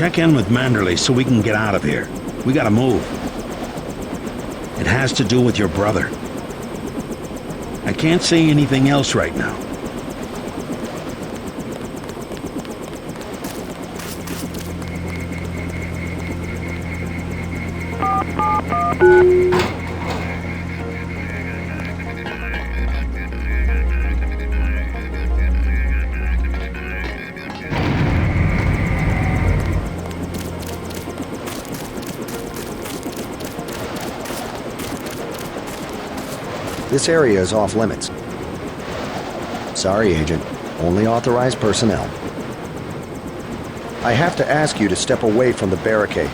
Check in with Manderley so we can get out of here. We gotta move. It has to do with your brother. I can't say anything else right now. This area is off limits. Sorry, Agent. Only authorized personnel. I have to ask you to step away from the barricade.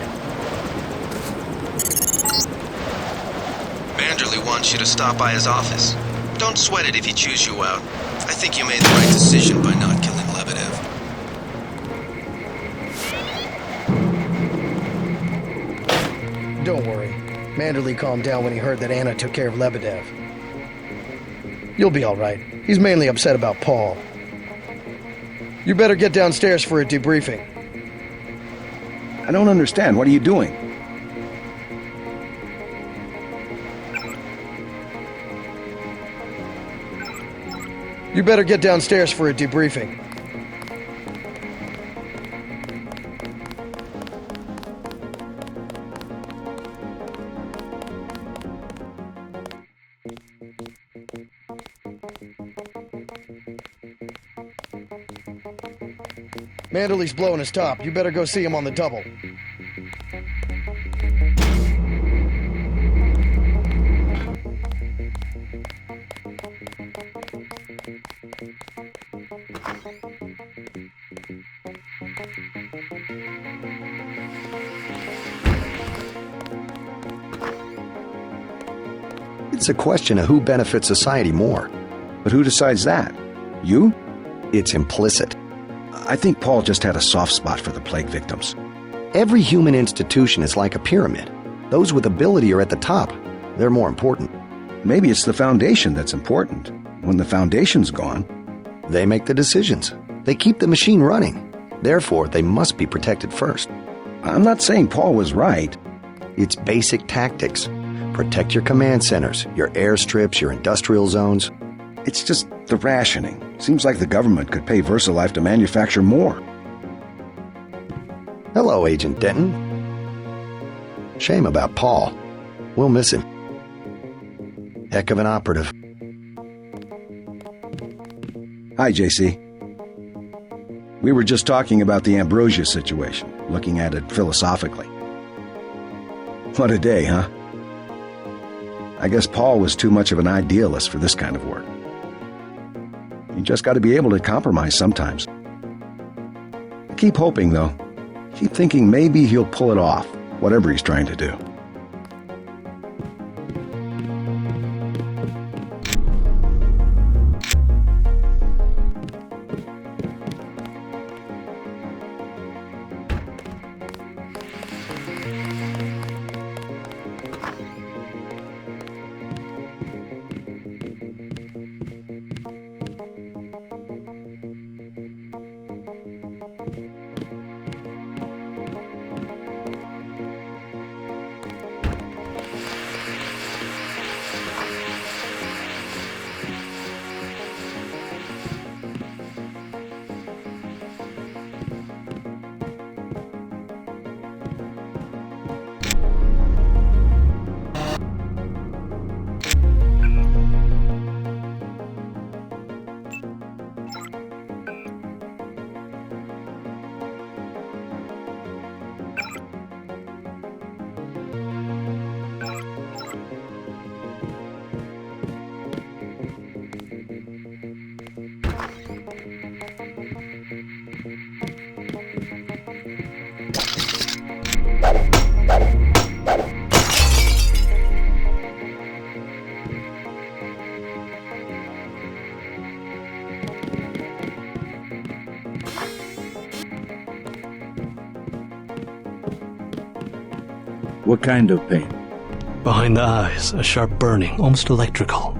Manderley wants you to stop by his office. Don't sweat it if he chews you out. I think you made the right decision by not killing Lebedev. Don't worry. Manderley calmed down when he heard that Anna took care of Lebedev. You'll be all right. He's mainly upset about Paul. You better get downstairs for a debriefing. I don't understand. What are you doing? You better get downstairs for a debriefing. Manderley's blowing his top. You better go see him on the double. It's a question of who benefits society more. But who decides that? You? It's implicit. I think Paul just had a soft spot for the plague victims. Every human institution is like a pyramid. Those with ability are at the top. They're more important. Maybe it's the foundation that's important. When the foundation's gone... They make the decisions. They keep the machine running. Therefore, they must be protected first. I'm not saying Paul was right. It's basic tactics. Protect your command centers, your airstrips, your industrial zones. It's just the rationing. Seems like the government could pay VersaLife to manufacture more. Hello, Agent Denton. Shame about Paul. We'll miss him. Heck of an operative. Hi, JC. We were just talking about the Ambrosia situation, looking at it philosophically. What a day, huh? I guess Paul was too much of an idealist for this kind of work. You just got to be able to compromise sometimes. Keep hoping, though. Keep thinking maybe he'll pull it off, whatever he's trying to do. What kind of pain? Behind the eyes, a sharp burning, almost electrical.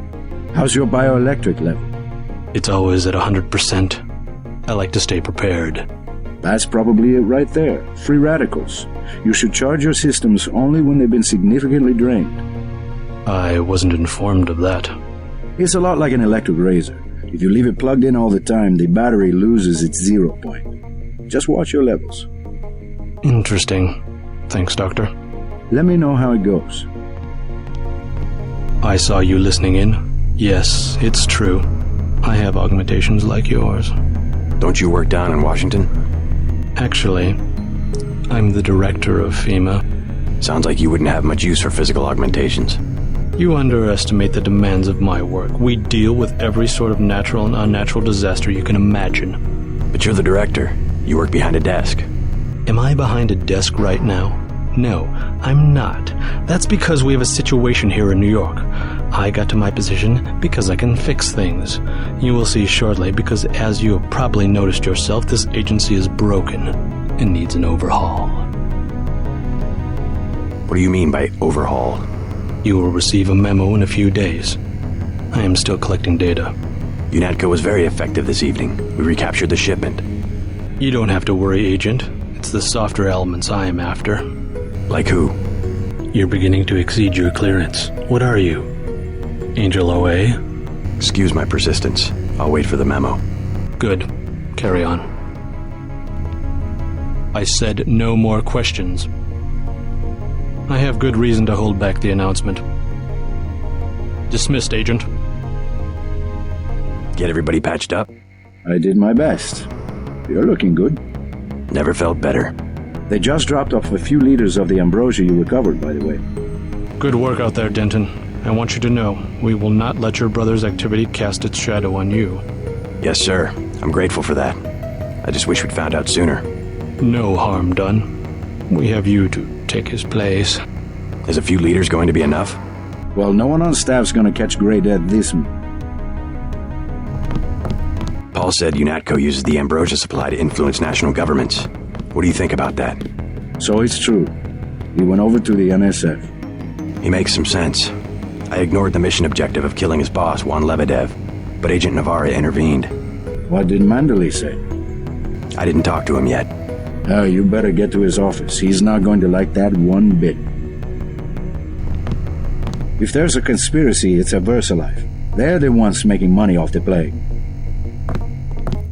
How's your bioelectric level? It's always at 100%. I like to stay prepared. That's probably it right there. Free radicals. You should charge your systems only when they've been significantly drained. I wasn't informed of that. It's a lot like an electric razor. If you leave it plugged in all the time, the battery loses its 0 point. Just watch your levels. Interesting. Thanks, Doctor. Let me know how it goes. I saw you listening in. Yes, it's true. I have augmentations like yours. Don't you work down in Washington? Actually, I'm the director of FEMA. Sounds like you wouldn't have much use for physical augmentations. You underestimate the demands of my work. We deal with every sort of natural and unnatural disaster you can imagine. But you're the director. You work behind a desk. Am I behind a desk right now? No, I'm not. That's because we have a situation here in New York. I got to my position because I can fix things. You will see shortly, because as you have probably noticed yourself, this agency is broken and needs an overhaul. What do you mean by overhaul? You will receive a memo in a few days. I am still collecting data. UNATCO was very effective this evening. We recaptured the shipment. You don't have to worry, Agent. It's the softer elements I am after. Like who? You're beginning to exceed your clearance. What are you? Angel OA? Excuse my persistence. I'll wait for the memo. Good. Carry on. I said no more questions. I have good reason to hold back the announcement. Dismissed, Agent. Get everybody patched up? I did my best. You're looking good. Never felt better. They just dropped off a few liters of the ambrosia you recovered, by the way. Good work out there, Denton. I want you to know, we will not let your brother's activity cast its shadow on you. Yes, sir. I'm grateful for that. I just wish we'd found out sooner. No harm done. We have you to take his place. Is a few liters going to be enough? Well, no one on staff's gonna catch Grey Dead this month. Paul said UNATCO uses the ambrosia supply to influence national governments. What do you think about that? So it's true. He went over to the NSF. He makes some sense. I ignored the mission objective of killing his boss, Juan Lebedev, but Agent Navarra intervened. What did Manderley say? I didn't talk to him yet. Oh, you better get to his office. He's not going to like that one bit. If there's a conspiracy, it's a VersaLife. They're the ones making money off the plague.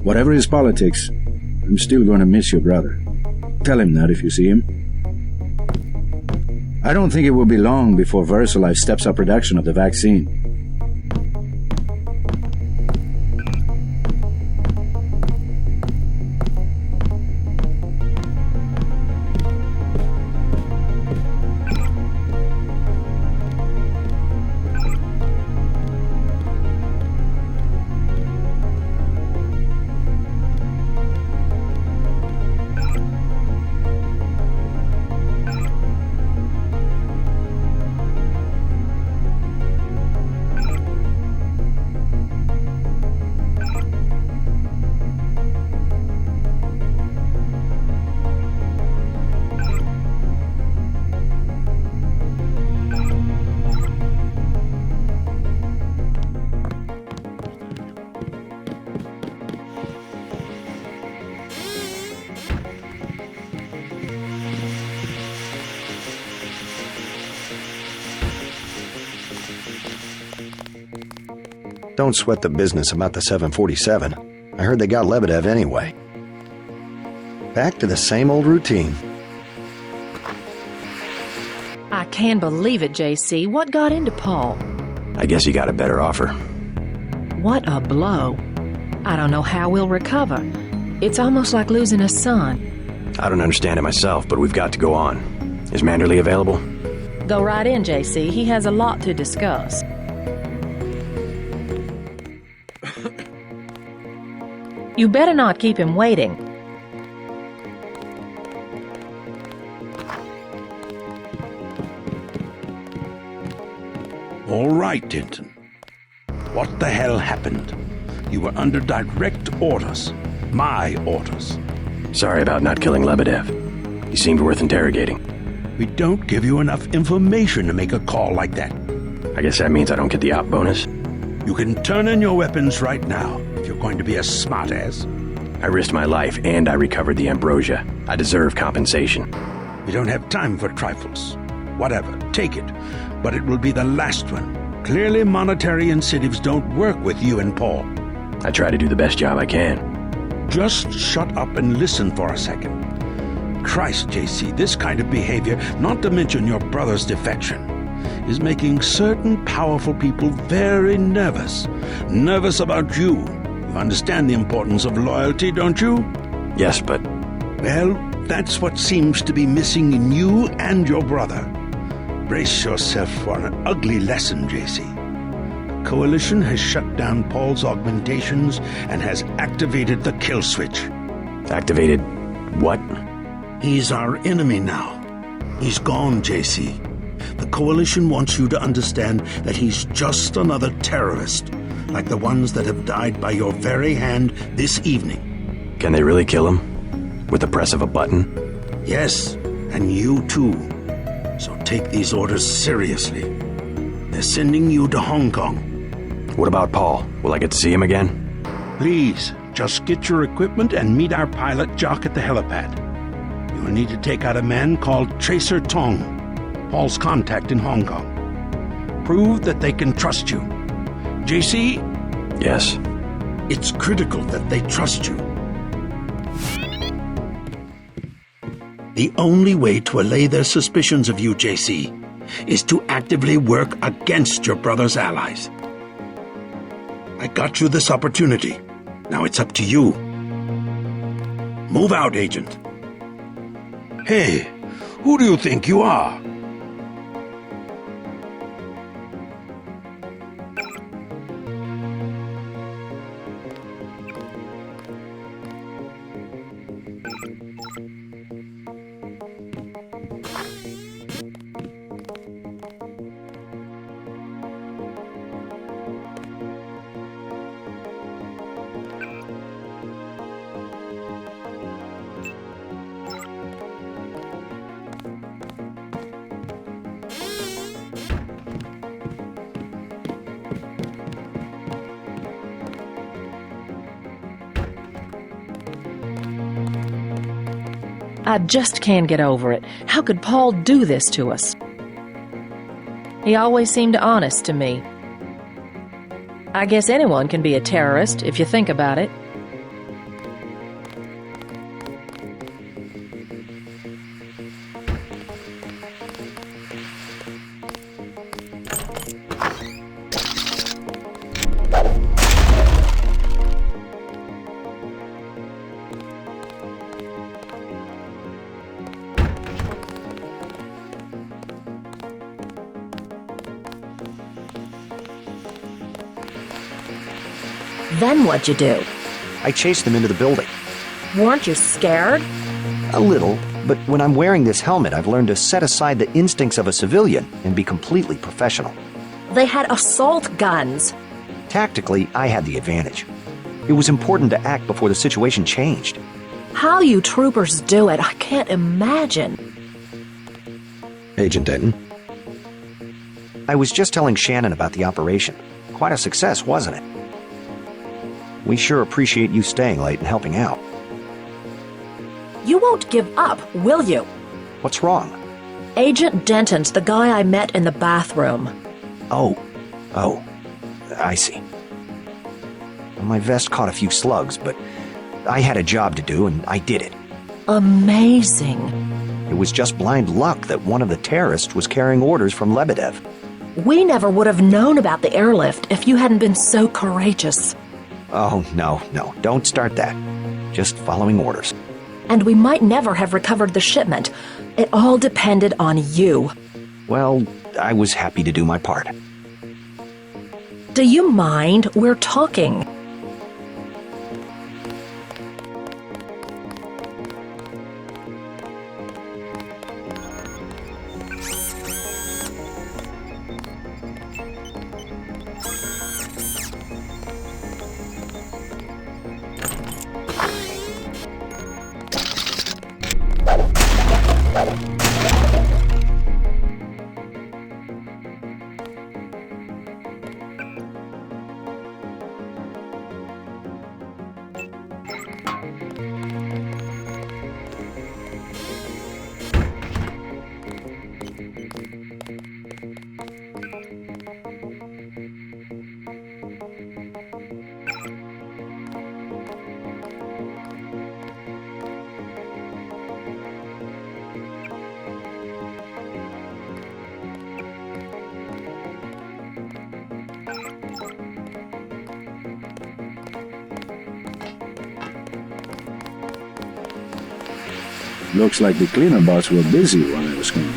Whatever his politics, I'm still going to miss your brother. Tell him that if you see him. I don't think it will be long before VersaLife steps up production of the vaccine. Don't sweat the business about the 747. I heard they got Lebedev anyway. Back to the same old routine. I can't believe it, JC. What got into Paul? I guess he got a better offer. What a blow. I don't know how we'll recover. It's almost like losing a son. I don't understand it myself, but we've got to go on. Is Manderley available? Go right in, JC. He has a lot to discuss. You better not keep him waiting. All right, Denton. What the hell happened? You were under direct orders. My orders. Sorry about not killing Lebedev. He seemed worth interrogating. We don't give you enough information to make a call like that. I guess that means I don't get the op bonus. You can turn in your weapons right now if you're going to be a smartass. I risked my life and I recovered the ambrosia. I deserve compensation. We don't have time for trifles. Whatever, take it. But it will be the last one. Clearly monetary incentives don't work with you and Paul. I try to do the best job I can. Just shut up and listen for a second. Christ, JC, this kind of behavior, not to mention your brother's defection, is making certain powerful people very nervous. Nervous about you. You understand the importance of loyalty, don't you? Yes, but... Well, that's what seems to be missing in you and your brother. Brace yourself for an ugly lesson, JC. The Coalition has shut down Paul's augmentations and has activated the kill switch. Activated what? He's our enemy now. He's gone, JC. The Coalition wants you to understand that he's just another terrorist, like the ones that have died by your very hand this evening. Can they really kill him? With the press of a button? Yes, and you too. So take these orders seriously. They're sending you to Hong Kong. What about Paul? Will I get to see him again? Please, just get your equipment and meet our pilot Jock at the helipad. You will need to take out a man called Tracer Tong, Paul's contact in Hong Kong. Prove that they can trust you. JC? Yes. It's critical that they trust you. The only way to allay their suspicions of you, JC, is to actively work against your brother's allies. I got you this opportunity. Now it's up to you. Move out, Agent. Hey, who do you think you are? I just can't get over it. How could Paul do this to us? He always seemed honest to me. I guess anyone can be a terrorist if you think about it. Then what'd you do? I chased them into the building. Weren't you scared? A little, but when I'm wearing this helmet, I've learned to set aside the instincts of a civilian and be completely professional. They had assault guns. Tactically, I had the advantage. It was important to act before the situation changed. How you troopers do it, I can't imagine. Agent Denton. I was just telling Shannon about the operation. Quite a success, wasn't it? We sure appreciate you staying late and helping out. You won't give up, will you? What's wrong? Agent Denton's the guy I met in the bathroom. Oh, I see. My vest caught a few slugs, but I had a job to do and I did it. Amazing. It was just blind luck that one of the terrorists was carrying orders from Lebedev. We never would have known about the airlift if you hadn't been so courageous. Oh, no, don't start that. Just following orders. And we might never have recovered the shipment. It all depended on you. Well, I was happy to do my part. Do you mind? We're talking. Looks like the cleaner bots were busy while I was gone.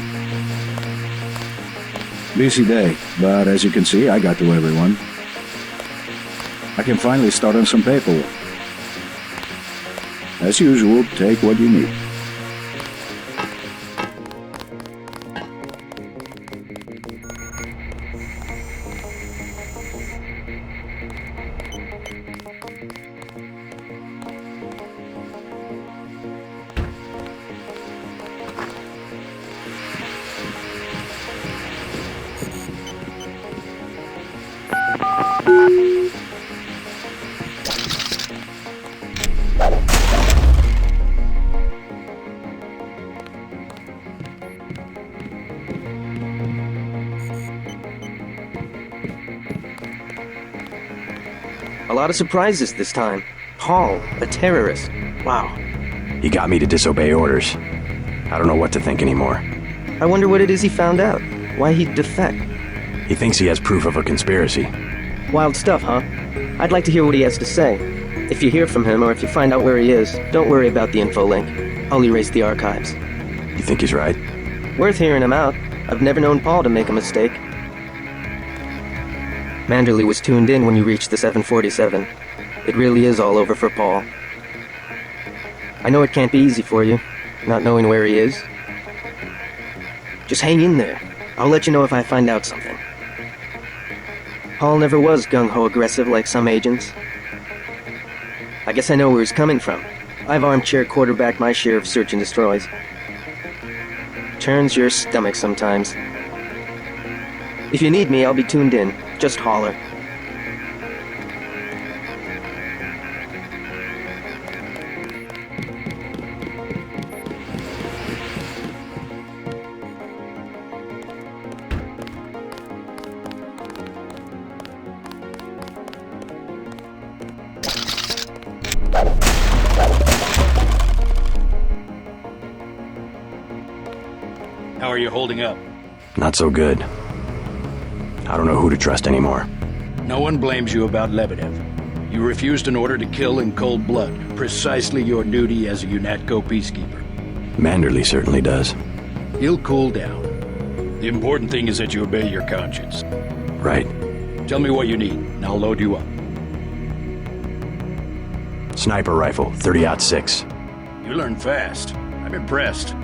Busy day, but as you can see, I got to everyone. I can finally start on some paperwork. As usual, take what you need. A lot of surprises this time. Paul, a terrorist. Wow. He got me to disobey orders. I don't know what to think anymore. I wonder what it is he found out. Why he'd defect. He thinks he has proof of a conspiracy. Wild stuff, huh? I'd like to hear what he has to say. If you hear from him or if you find out where he is, don't worry about the info link. I'll erase the archives. You think he's right? Worth hearing him out. I've never known Paul to make a mistake. Manderley was tuned in when you reached the 747. It really is all over for Paul. I know it can't be easy for you, not knowing where he is. Just hang in there. I'll let you know if I find out something. Paul never was gung-ho aggressive like some agents. I guess I know where he's coming from. I've armchair quarterbacked my share of search and destroys. Turns your stomach sometimes. If you need me, I'll be tuned in. Just holler. How are you holding up? Not so good. I don't know who to trust anymore. No one blames you about Lebedev. You refused an order to kill in cold blood, precisely your duty as a UNATCO peacekeeper. Manderley certainly does. He'll cool down. The important thing is that you obey your conscience. Right. Tell me what you need, and I'll load you up. Sniper rifle, 30-06. You learn fast. I'm impressed.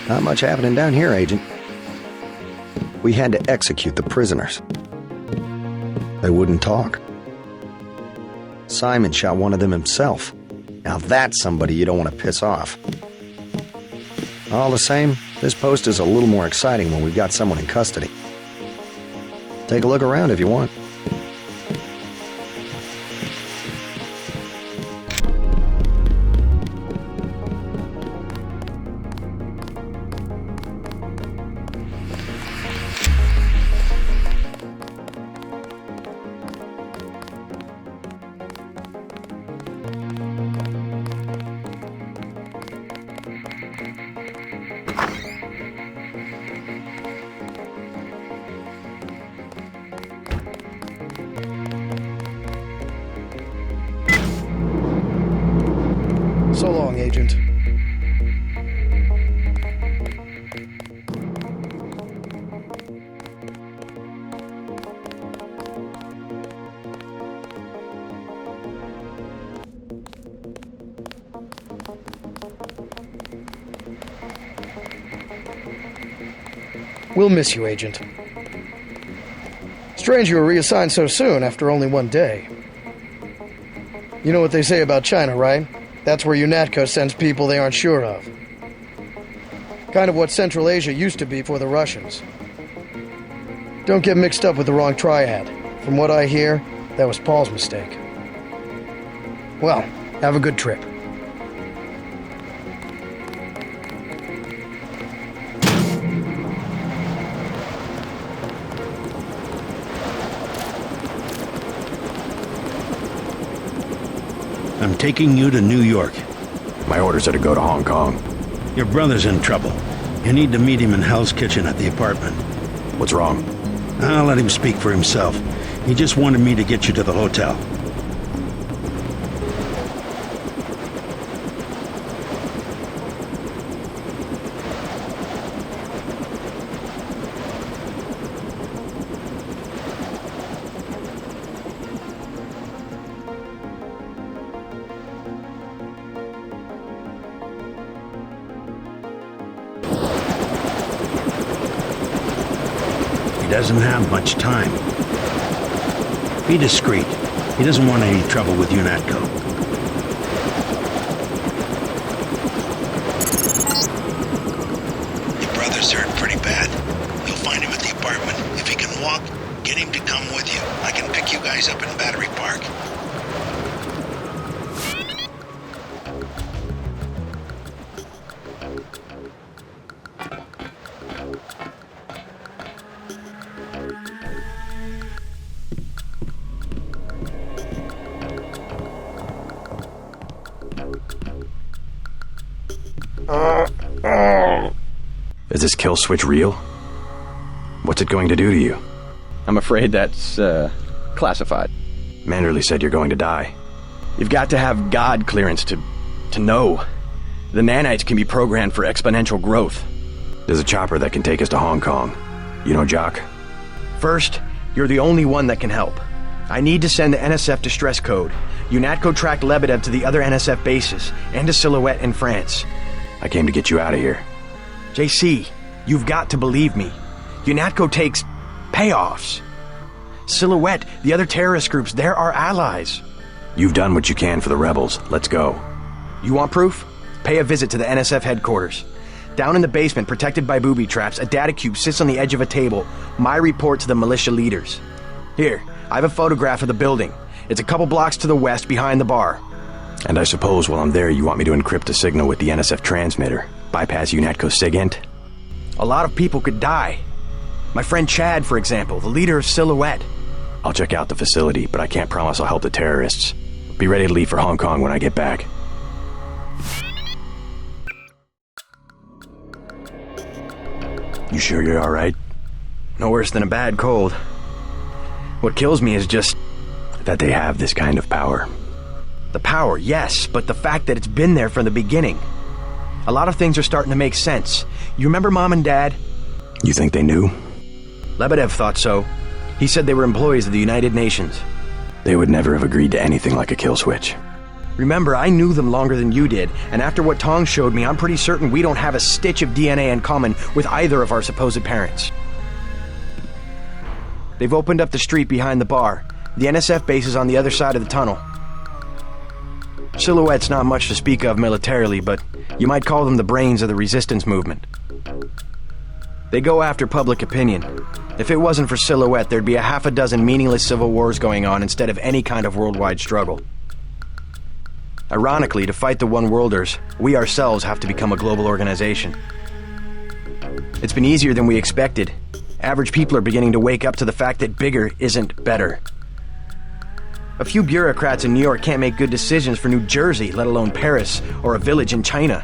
Not much happening down here, Agent. We had to execute the prisoners. They wouldn't talk. Simon shot one of them himself. Now that's somebody you don't want to piss off. All the same, this post is a little more exciting when we've got someone in custody. Take a look around if you want. So long, Agent. We'll miss you, Agent. Strange you were reassigned so soon after only one day. You know what they say about China, right? That's where UNATCO sends people they aren't sure of. Kind of what Central Asia used to be for the Russians. Don't get mixed up with the wrong triad. From what I hear, that was Paul's mistake. Well, have a good trip. taking you to New York. My orders are to go to Hong Kong. Your brother's in trouble. You need to meet him in Hell's Kitchen at the apartment. What's wrong? I'll let him speak for himself. He just wanted me to get you to the hotel. He doesn't have much time. Be discreet. He doesn't want any trouble with UNATCO. Your brother's hurt pretty bad. You'll find him at the apartment. If he can walk, get him to come with you. I can pick you guys up in Battery Park. Is this kill switch real? What's it going to do to you? I'm afraid that's, classified. Manderley said you're going to die. You've got to have God clearance to know. The nanites can be programmed for exponential growth. There's a chopper that can take us to Hong Kong. You know Jock? First, you're the only one that can help. I need to send the NSF distress code. UNATCO tracked Lebedev to the other NSF bases, and to Silhouette in France. I came to get you out of here. JC, you've got to believe me. UNATCO takes payoffs. Silhouette, the other terrorist groups, they're our allies. You've done what you can for the rebels. Let's go. You want proof? Pay a visit to the NSF headquarters. Down in the basement, protected by booby traps, a data cube sits on the edge of a table. My report to the militia leaders. Here, I have a photograph of the building. It's a couple blocks to the west, behind the bar. And I suppose while I'm there, you want me to encrypt a signal with the NSF transmitter. Bypass UNATCO SIGINT? A lot of people could die. My friend Chad, for example, the leader of Silhouette. I'll check out the facility, but I can't promise I'll help the terrorists. Be ready to leave for Hong Kong when I get back. You sure you're alright? No worse than a bad cold. What kills me is just that they have this kind of power. The power, yes, but the fact that it's been there from the beginning. A lot of things are starting to make sense. You remember Mom and Dad? You think they knew? Lebedev thought so. He said they were employees of the United Nations. They would never have agreed to anything like a kill switch. Remember, I knew them longer than you did, and after what Tong showed me, I'm pretty certain we don't have a stitch of DNA in common with either of our supposed parents. They've opened up the street behind the bar. The NSF base is on the other side of the tunnel. Silhouette's not much to speak of militarily, but you might call them the brains of the resistance movement. They go after public opinion. If it wasn't for Silhouette, there'd be a half a dozen meaningless civil wars going on instead of any kind of worldwide struggle. Ironically, to fight the One-Worlders, we ourselves have to become a global organization. It's been easier than we expected. Average people are beginning to wake up to the fact that bigger isn't better. A few bureaucrats in New York can't make good decisions for New Jersey, let alone Paris or a village in China.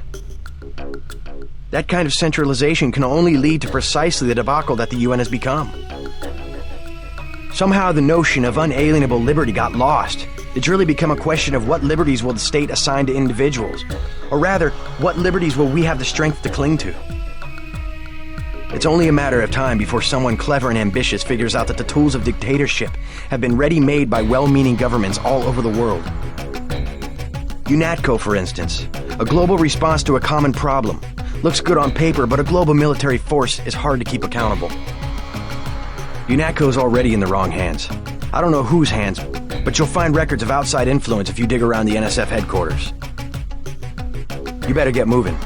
That kind of centralization can only lead to precisely the debacle that the UN has become. Somehow the notion of unalienable liberty got lost. It's really become a question of what liberties will the state assign to individuals, or rather, what liberties will we have the strength to cling to? It's only a matter of time before someone clever and ambitious figures out that the tools of dictatorship have been ready-made by well-meaning governments all over the world. UNATCO, for instance, a global response to a common problem. Looks good on paper, but a global military force is hard to keep accountable. UNATCO's already in the wrong hands. I don't know whose hands, but you'll find records of outside influence if you dig around the NSF headquarters. You better get moving.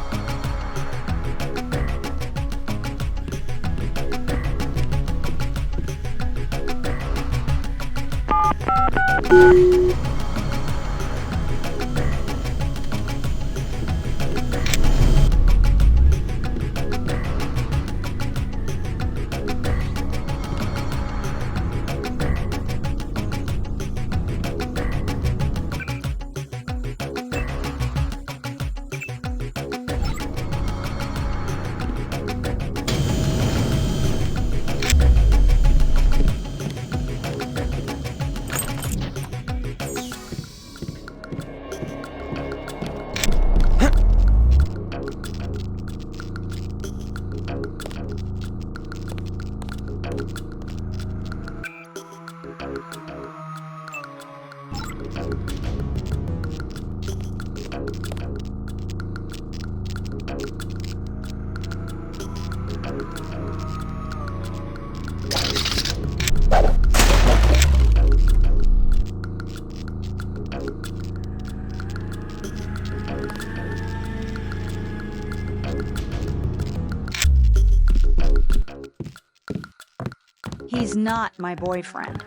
He's not my boyfriend.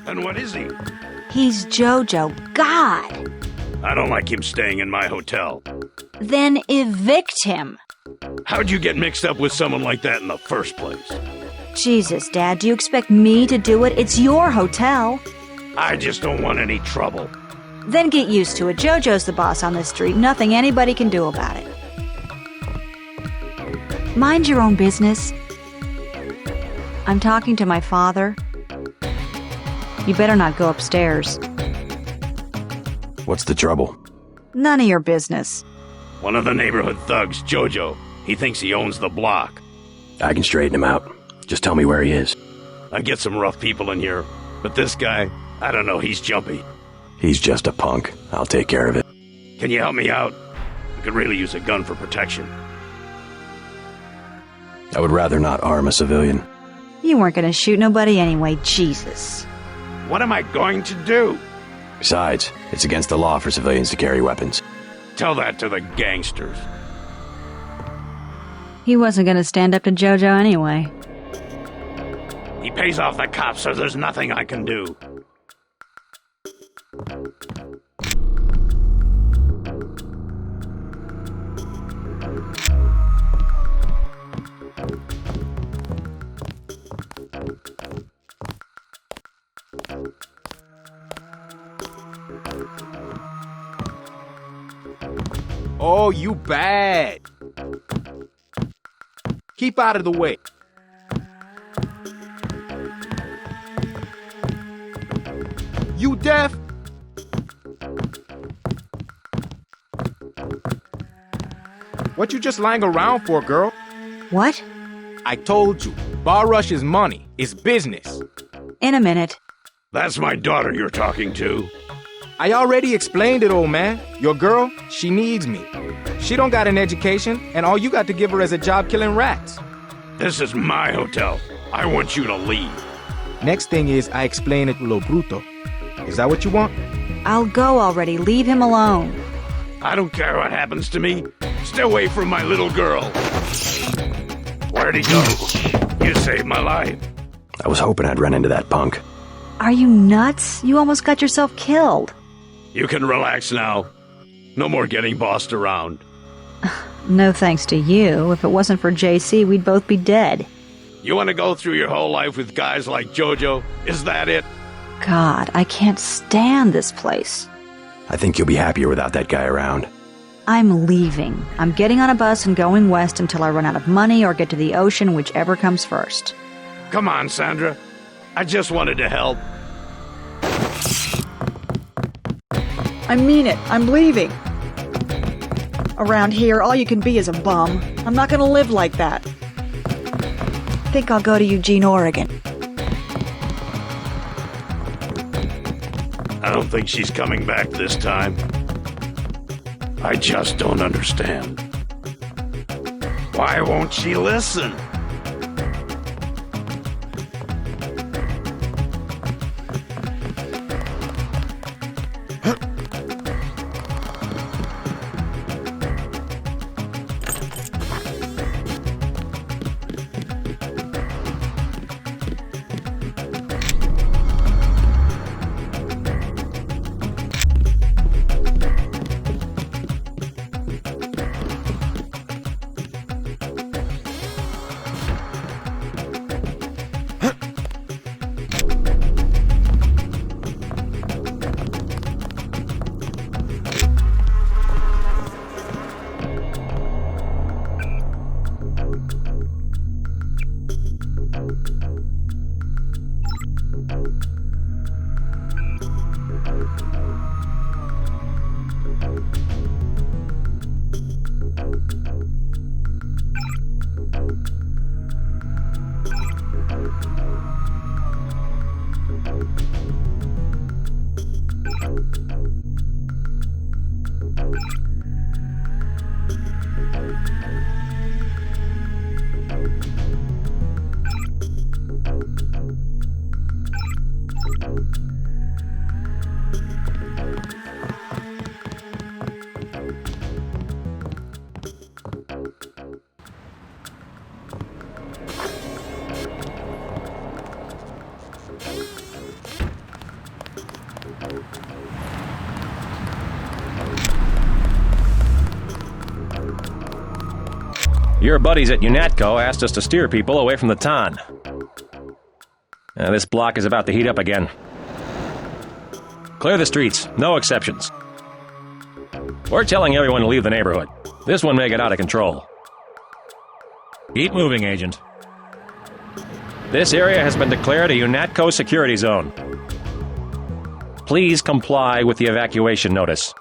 And what is he? He's Jojo. God! I don't like him staying in my hotel. Then evict him. How'd you get mixed up with someone like that in the first place? Jesus, Dad, do you expect me to do it? It's your hotel. I just don't want any trouble. Then get used to it. Jojo's the boss on this street. Nothing anybody can do about it. Mind your own business. I'm talking to my father. You better not go upstairs. What's the trouble? None of your business. One of the neighborhood thugs, Jojo. He thinks he owns the block. I can straighten him out. Just tell me where he is. I get some rough people in here, but this guy, I don't know, he's jumpy. He's just a punk. I'll take care of it. Can you help me out? I could really use a gun for protection. I would rather not harm a civilian. You weren't gonna shoot nobody anyway, Jesus. What am I going to do? Besides, it's against the law for civilians to carry weapons. Tell that to the gangsters. He wasn't gonna stand up to Jojo anyway. He pays off the cops, so there's nothing I can do. Oh, you bad. Keep out of the way. You deaf? What you just lying around for, girl? What? I told you, bar rush is money, it's business. In a minute. That's my daughter you're talking to. I already explained it, old man. Your girl, she needs me. She don't got an education, and all you got to give her is a job killing rats. This is my hotel. I want you to leave. Next thing is I explain it lo bruto. Is that what you want? I'll go already. Leave him alone. I don't care what happens to me. Stay away from my little girl. Where'd he go? You saved my life. I was hoping I'd run into that punk. Are you nuts? You almost got yourself killed. You can relax now. No more getting bossed around. No thanks to you. If it wasn't for JC, we'd both be dead. You want to go through your whole life with guys like Jojo? Is that it? God, I can't stand this place. I think you'll be happier without that guy around. I'm leaving. I'm getting on a bus and going west until I run out of money or get to the ocean, whichever comes first. Come on, Sandra. I just wanted to help. I mean it. I'm leaving. Around here, all you can be is a bum. I'm not gonna live like that. Think I'll go to Eugene, Oregon. I don't think she's coming back this time. I just don't understand. Why won't she listen? Your buddies at UNATCO asked us to steer people away from the Tan. This block is about to heat up again. Clear the streets, no exceptions. We're telling everyone to leave the neighborhood. This one may get out of control. Keep moving, Agent. This area has been declared a UNATCO security zone. Please comply with the evacuation notice.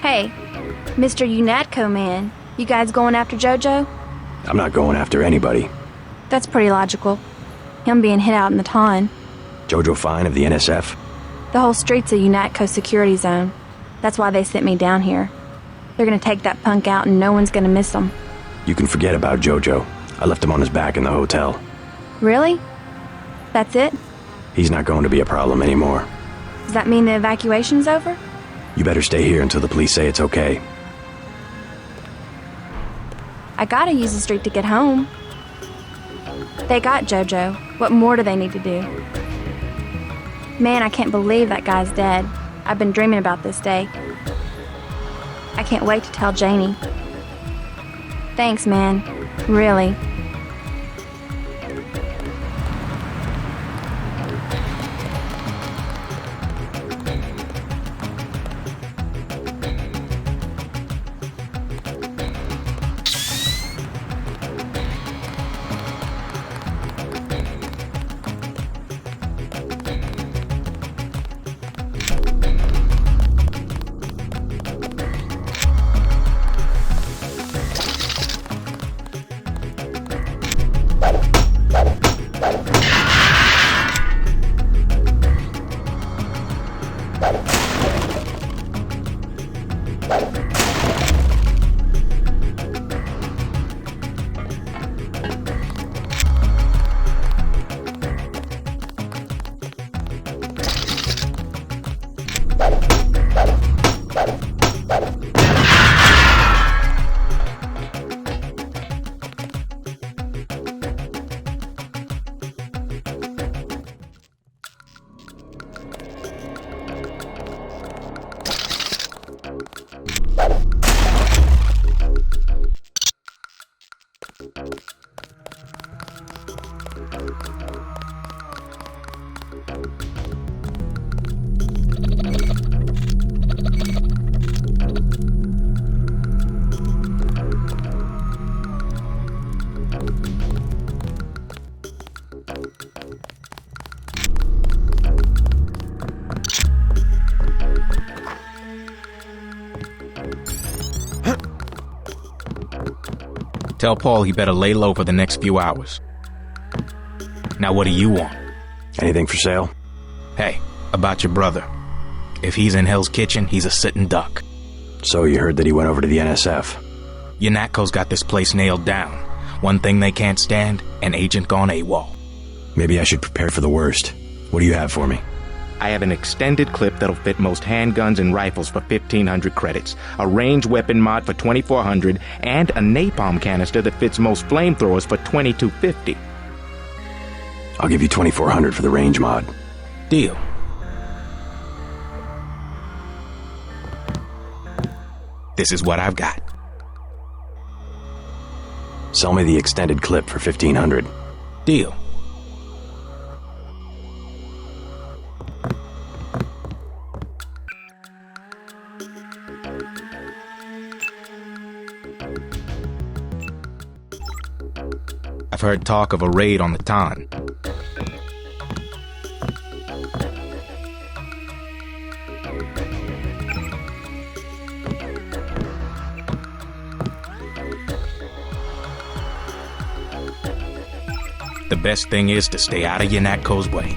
Hey, Mr. UNATCO man, you guys going after JoJo? I'm not going after anybody. That's pretty logical. Him being hit out in the Tan. Jojo Fine of the NSF? The whole street's a UNATCO security zone. That's why they sent me down here. They're gonna take that punk out and no one's gonna miss him. You can forget about Jojo. I left him on his back in the hotel. Really? That's it? He's not going to be a problem anymore. Does that mean the evacuation's over? You better stay here until the police say it's okay. I gotta use the street to get home. They got JoJo. What more do they need to do? Man, I can't believe that guy's dead. I've been dreaming about this day. I can't wait to tell Janie. Thanks, man. Really. Tell Paul he better lay low for the next few hours. Now what do you want? Anything for sale? Hey, about your brother. If he's in Hell's Kitchen, he's a sitting duck. So you heard that he went over to the NSF? UNATCO's got this place nailed down. One thing they can't stand, an agent gone AWOL. Maybe I should prepare for the worst. What do you have for me? I have an extended clip that'll fit most handguns and rifles for 1,500 credits, a range weapon mod for 2,400, and a napalm canister that fits most flamethrowers for 2,250. I'll give you 2,400 for the range mod. Deal. This is what I've got. Sell me the extended clip for 1,500. Deal. I've heard talk of a raid on the Tan. The best thing is to stay out of UNATCO's way.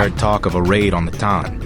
heard talk of a raid on the Ton.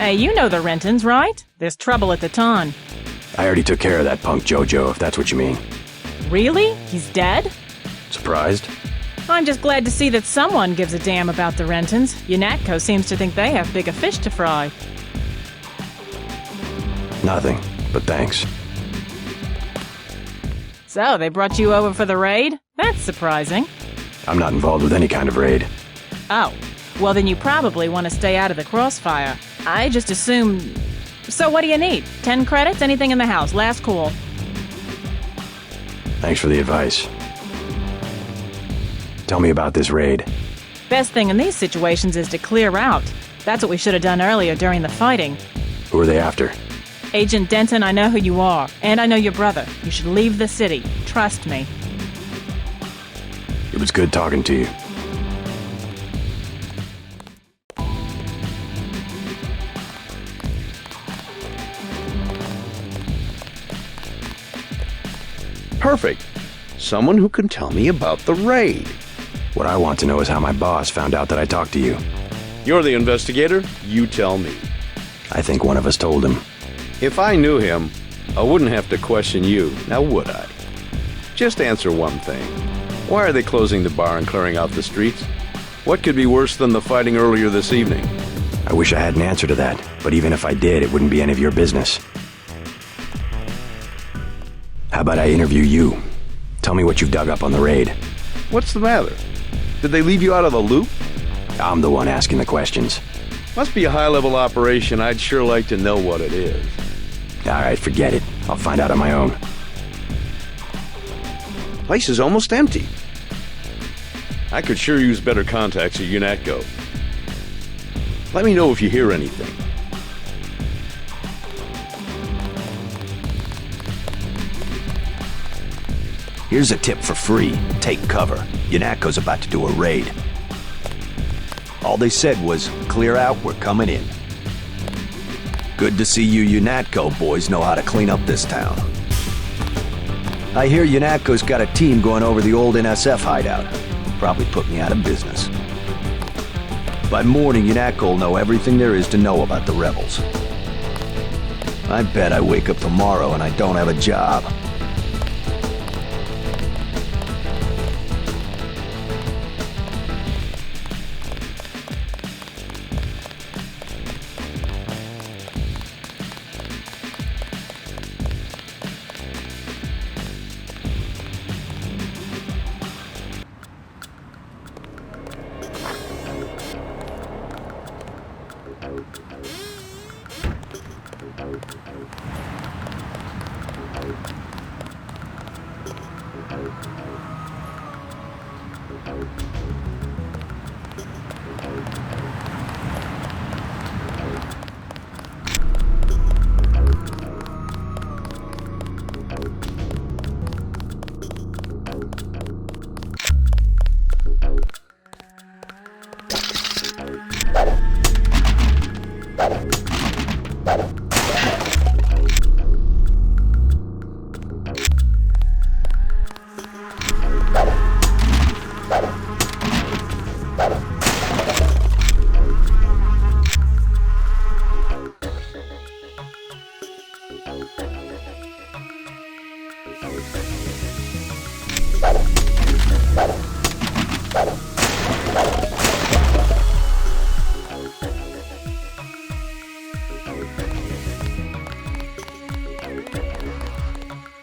Hey, you know the Rentons, right? There's trouble at the Ton. I already took care of that punk Jojo, if that's what you mean. Really? He's dead? Surprised? I'm just glad to see that someone gives a damn about the Rentons. UNATCO seems to think they have bigger fish to fry. Nothing, but thanks. So, they brought you over for the raid? That's surprising. I'm not involved with any kind of raid. Oh, well then you probably want to stay out of the crossfire. I just assumed... So what do you need? 10 credits? Anything in the house? Last call. Thanks for the advice. Tell me about this raid. Best thing in these situations is to clear out. That's what we should have done earlier during the fighting. Who are they after? Agent Denton, I know who you are. And I know your brother. You should leave the city. Trust me. It was good talking to you. Perfect. Someone who can tell me about the raid. What I want to know is how my boss found out that I talked to you. You're the investigator. You tell me. I think one of us told him. If I knew him, I wouldn't have to question you, now would I? Just answer one thing. Why are they closing the bar and clearing out the streets? What could be worse than the fighting earlier this evening? I wish I had an answer to that, but even if I did, it wouldn't be any of your business. How about I interview you? Tell me what you've dug up on the raid. What's the matter? Did they leave you out of the loop? I'm the one asking the questions. Must be a high-level operation. I'd sure like to know what it is. All right, forget it. I'll find out on my own. Place is almost empty. I could sure use better contacts at UNATCO. Let me know if you hear anything. Here's a tip for free. Take cover. UNATCO's about to do a raid. All they said was, clear out, we're coming in. Good to see you UNATCO boys know how to clean up this town. I hear UNATCO's got a team going over the old NSF hideout. Probably put me out of business. By morning, UNATCO will know everything there is to know about the rebels. I bet I wake up tomorrow and I don't have a job.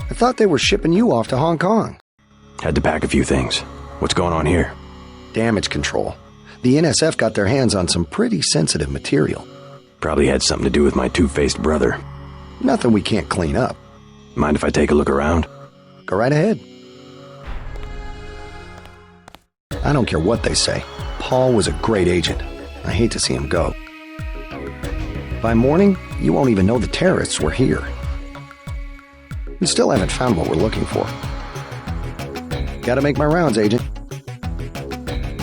I thought they were shipping you off to Hong Kong. Had to pack a few things. What's going on here? Damage control. The NSF got their hands on some pretty sensitive material. Probably had something to do with my two-faced brother. Nothing we can't clean up. Mind if I take a look around? Go right ahead. I don't care what they say. Paul was a great agent. I hate to see him go. By morning, you won't even know the terrorists were here. We still haven't found what we're looking for. Gotta make my rounds, Agent.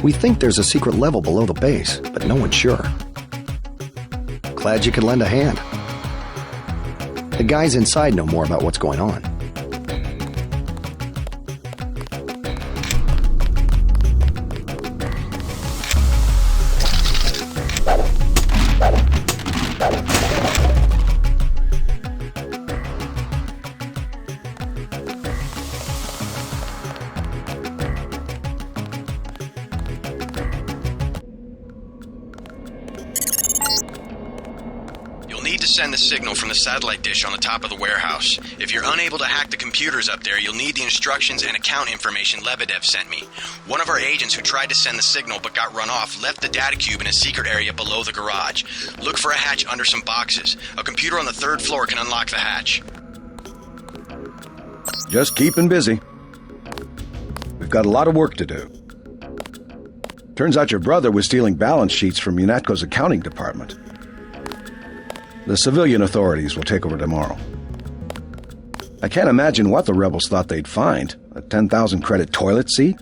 We think there's a secret level below the base, but no one's sure. Glad you could lend a hand. The guys inside know more about what's going on. Send the signal from the satellite dish on the top of the warehouse. If you're unable to hack the computers up there, you'll need the instructions and account information Lebedev sent me. One of our agents who tried to send the signal but got run off left the data cube in a secret area below the garage. Look for a hatch under some boxes. A computer on the 3rd floor can unlock the hatch. Just keeping busy. We've got a lot of work to do. Turns out your brother was stealing balance sheets from UNATCO's accounting department. The civilian authorities will take over tomorrow. I can't imagine what the rebels thought they'd find. A 10,000 credit toilet seat?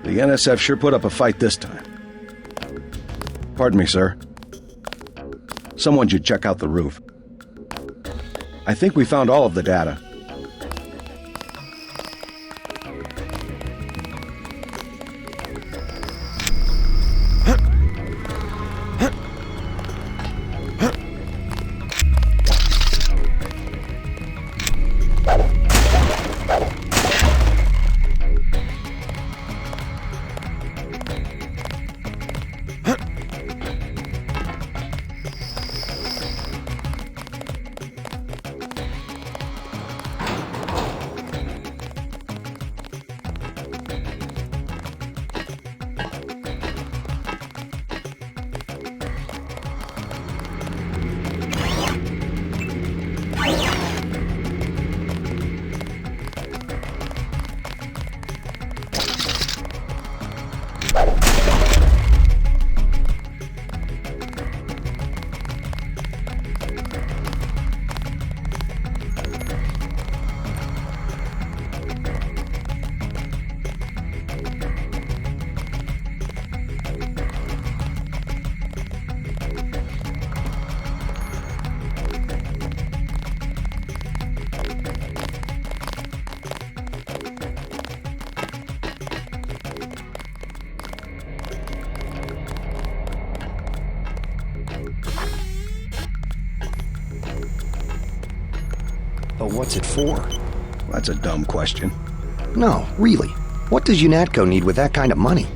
The NSF sure put up a fight this time. Pardon me, sir. Someone should check out the roof. I think we found all of the data. But what's it for? That's a dumb question. No, really. What does UNATCO need with that kind of money?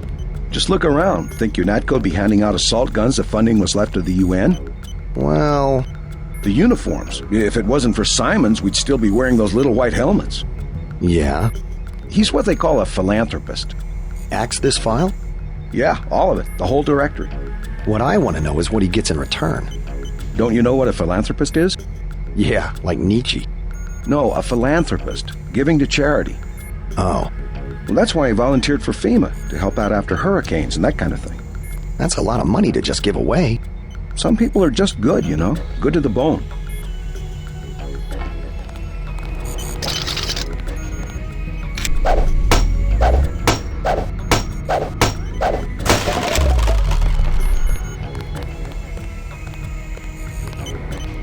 Just look around. Think UNATCO'd be handing out assault guns if funding was left to the UN? Well... The uniforms. If it wasn't for Simons, we'd still be wearing those little white helmets. Yeah? He's what they call a philanthropist. Axe this file? Yeah, all of it. The whole directory. What I want to know is what he gets in return. Don't you know what a philanthropist is? Yeah, like Nietzsche. No, a philanthropist. Giving to charity. Oh. Well, that's why he volunteered for FEMA, to help out after hurricanes and that kind of thing. That's a lot of money to just give away. Some people are just good, you know? Good to the bone.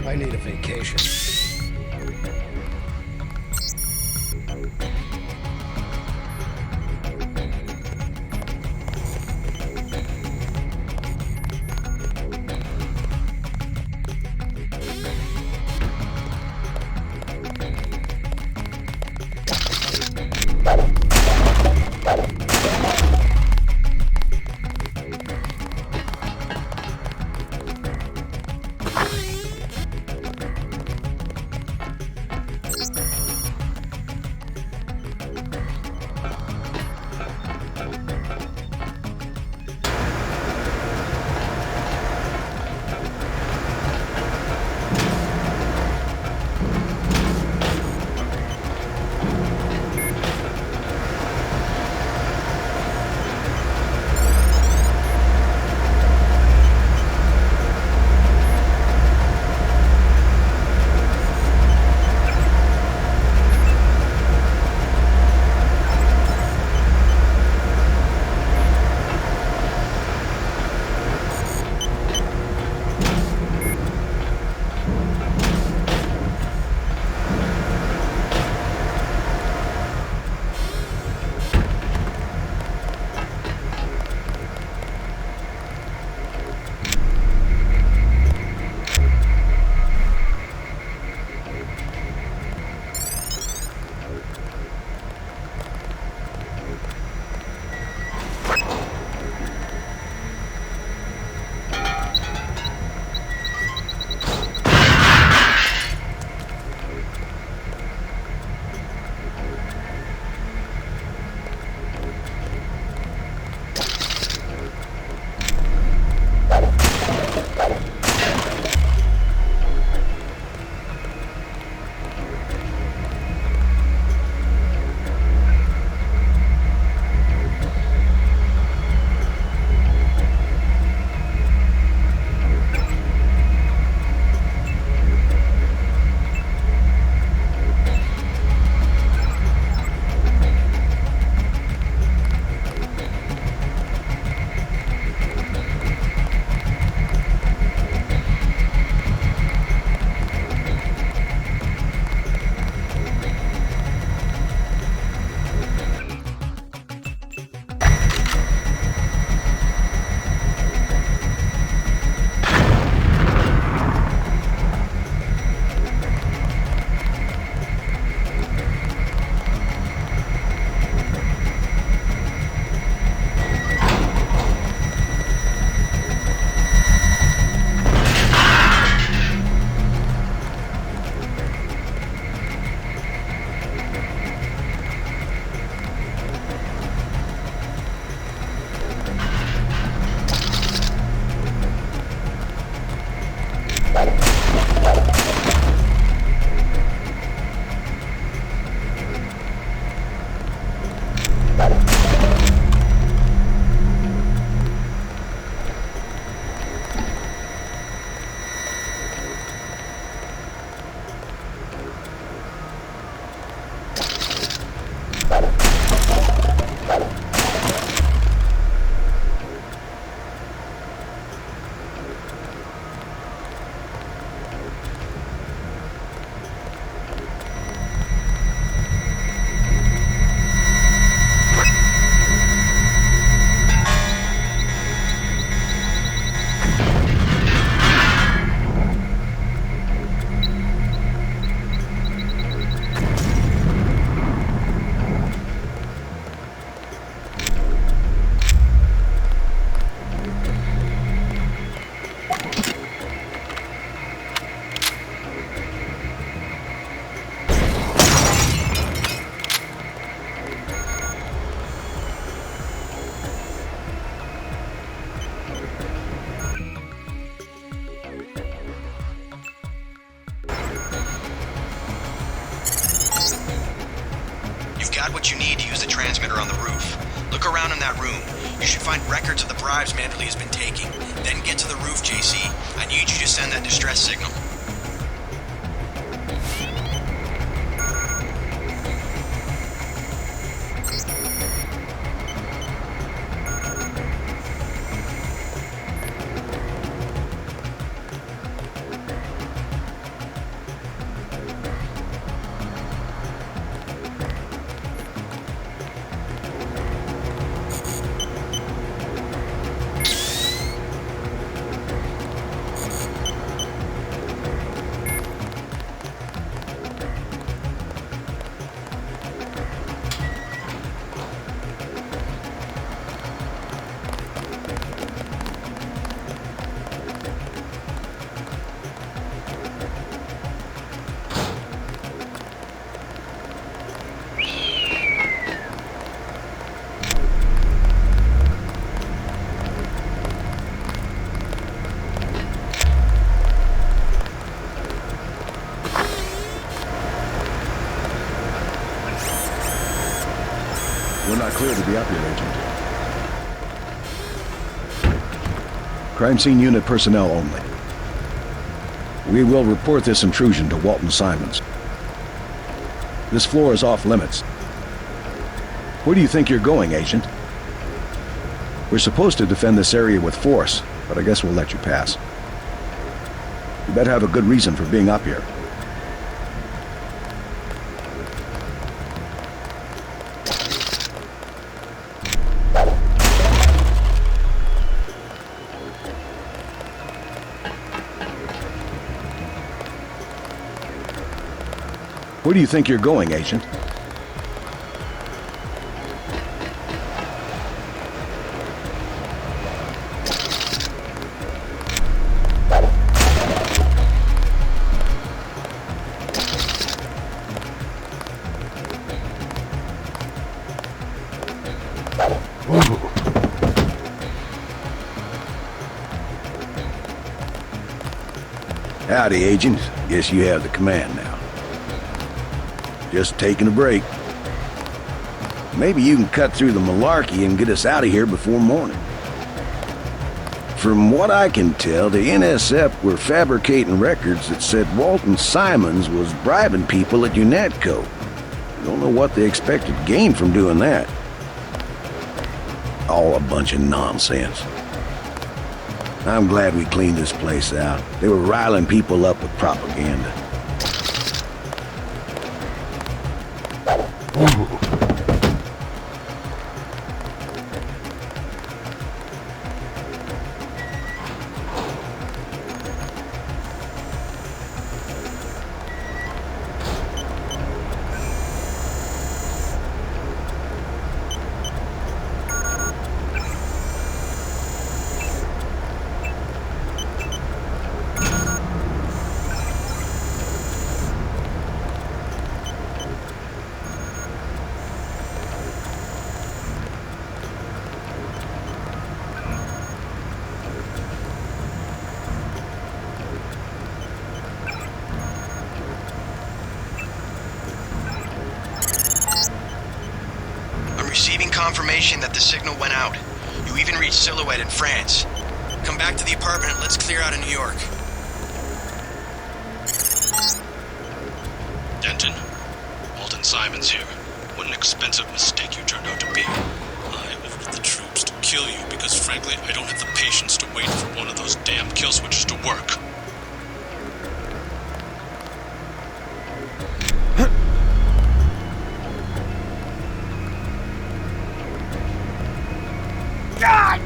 I need a vacation. got what you need to use the transmitter on the roof. Look around in that room. You should find records of the bribes Manderley has been taking. Then get to the roof, JC. I need you to send that distress signal. We're not clear to be up here, Agent. Crime scene unit personnel only. We will report this intrusion to Walton Simons. This floor is off limits. Where do you think you're going, Agent? We're supposed to defend this area with force, but I guess we'll let you pass. You better have a good reason for being up here. Where do you think you're going, Agent? Howdy, Agent. Guess you have the command now. Just taking a break. Maybe you can cut through the malarkey and get us out of here before morning. From what I can tell, the NSF were fabricating records that said Walton Simons was bribing people at UNATCO. Don't know what they expected to gain from doing that. All a bunch of nonsense. I'm glad we cleaned this place out. They were riling people up with propaganda. Confirmation that the signal went out. You even reached Silhouette in France. Come back to the apartment and let's clear out of New York. Denton, Walton Simons here. What an expensive mistake you turned out to be. I ordered the troops to kill you because frankly I don't have the patience to wait for one of those damn kill switches to work. God!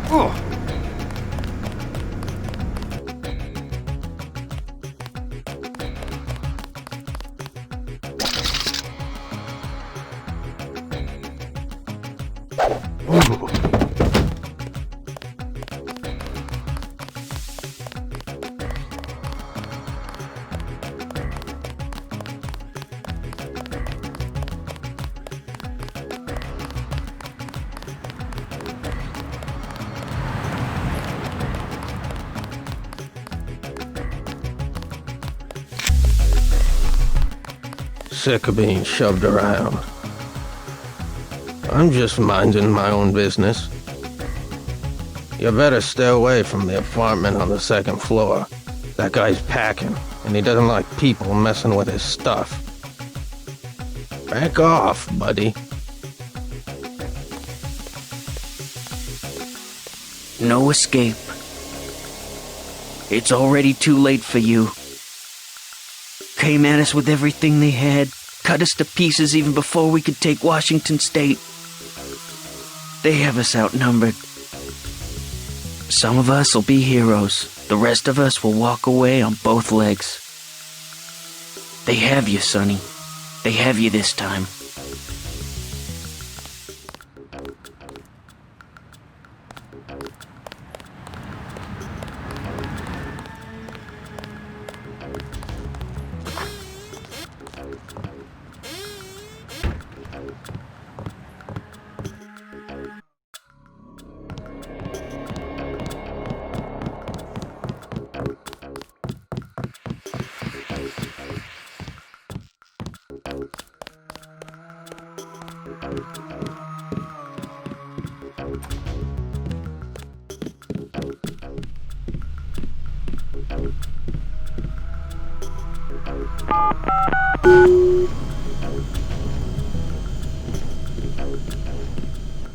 Oh. sick of being shoved around. I'm just minding my own business. You better stay away from the apartment on the second floor. That guy's packing, and he doesn't like people messing with his stuff. Back off, buddy. No escape. It's already too late for you. Came at us with everything they had, cut us to pieces even before we could take Washington State. They have us outnumbered. Some of us will be heroes. The rest of us will walk away on both legs. They have you, Sonny. They have you this time.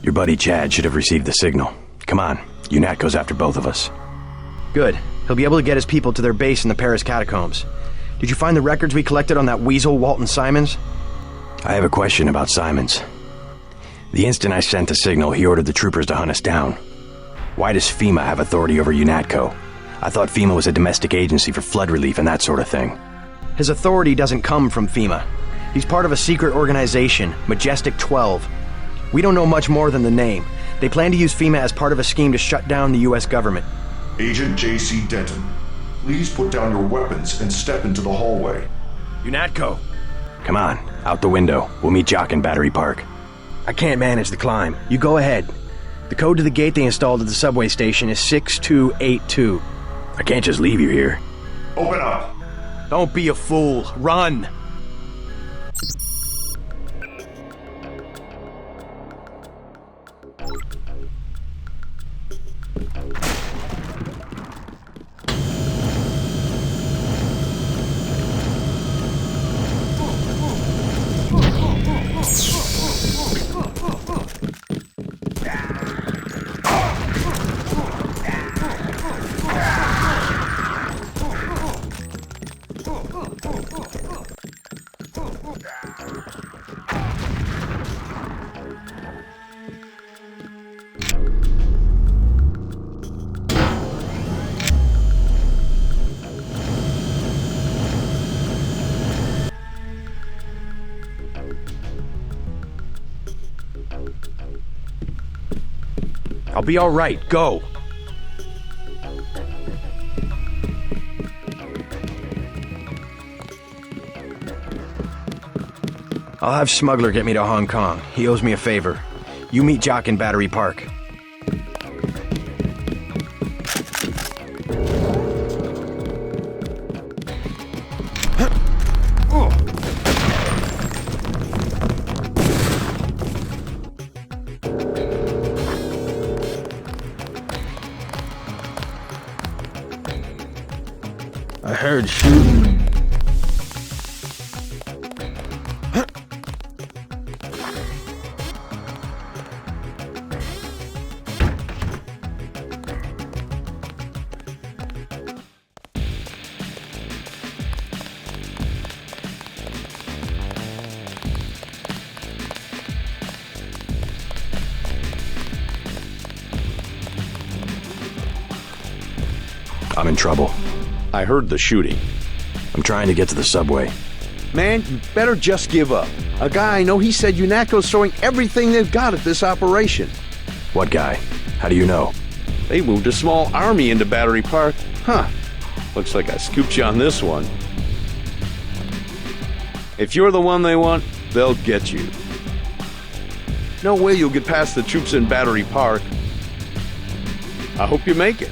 Your buddy Chad should have received the signal. Come on, UNAT goes after both of us. Good. He'll be able to get his people to their base in the Paris catacombs. Did you find the records we collected on that weasel, Walton Simons? I have a question about Simons. The instant I sent the signal, he ordered the troopers to hunt us down. Why does FEMA have authority over UNATCO? I thought FEMA was a domestic agency for flood relief and that sort of thing. His authority doesn't come from FEMA. He's part of a secret organization, Majestic 12. We don't know much more than the name. They plan to use FEMA as part of a scheme to shut down the U.S. government. Agent J.C. Denton, please put down your weapons and step into the hallway. UNATCO! Come on, out the window. We'll meet Jock in Battery Park. I can't manage the climb. You go ahead. The code to the gate they installed at the subway station is 6282. I can't just leave you here. Open up! Don't be a fool. Run! I'll be all right. Go. I'll have Smuggler get me to Hong Kong. He owes me a favor. You meet Jock in Battery Park. I heard shooting. I'm in trouble. I heard the shooting. I'm trying to get to the subway. Man, you better just give up. A guy I know, he said UNATCO's throwing everything they've got at this operation. What guy? How do you know? They moved a small army into Battery Park. Huh. Looks like I scooped you on this one. If you're the one they want, they'll get you. No way you'll get past the troops in Battery Park. I hope you make it.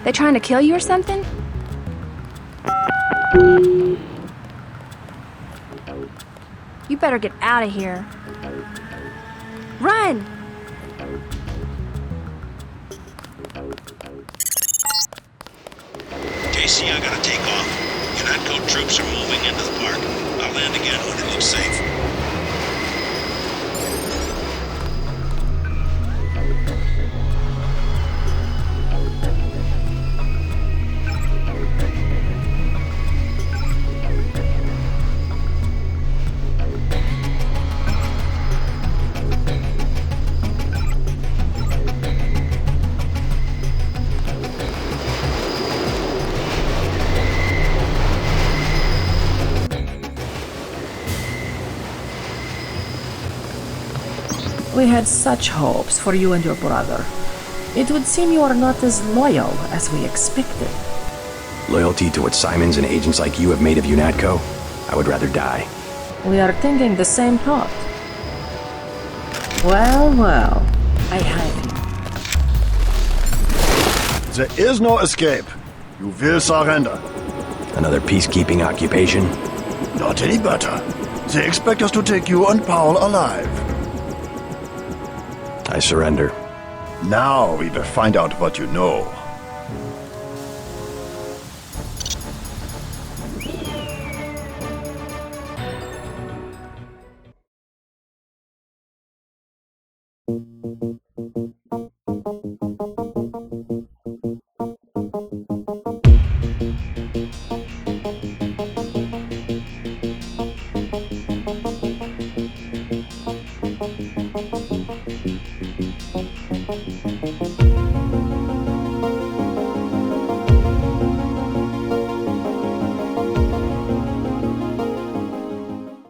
They trying to kill you or something? You better get out of here. Run! JC, I gotta take off. UNATCO troops are moving into the park. I'll land again when it looks safe. We had such hopes for you and your brother. It would seem you are not as loyal as we expected. Loyalty to what Simons and agents like you have made of UNATCO? I would rather die. We are thinking the same thought. Well, well, I have you. There is no escape. You will surrender. Another peacekeeping occupation? Not any better. They expect us to take you and Paul alive. I surrender. Now we will find out what you know.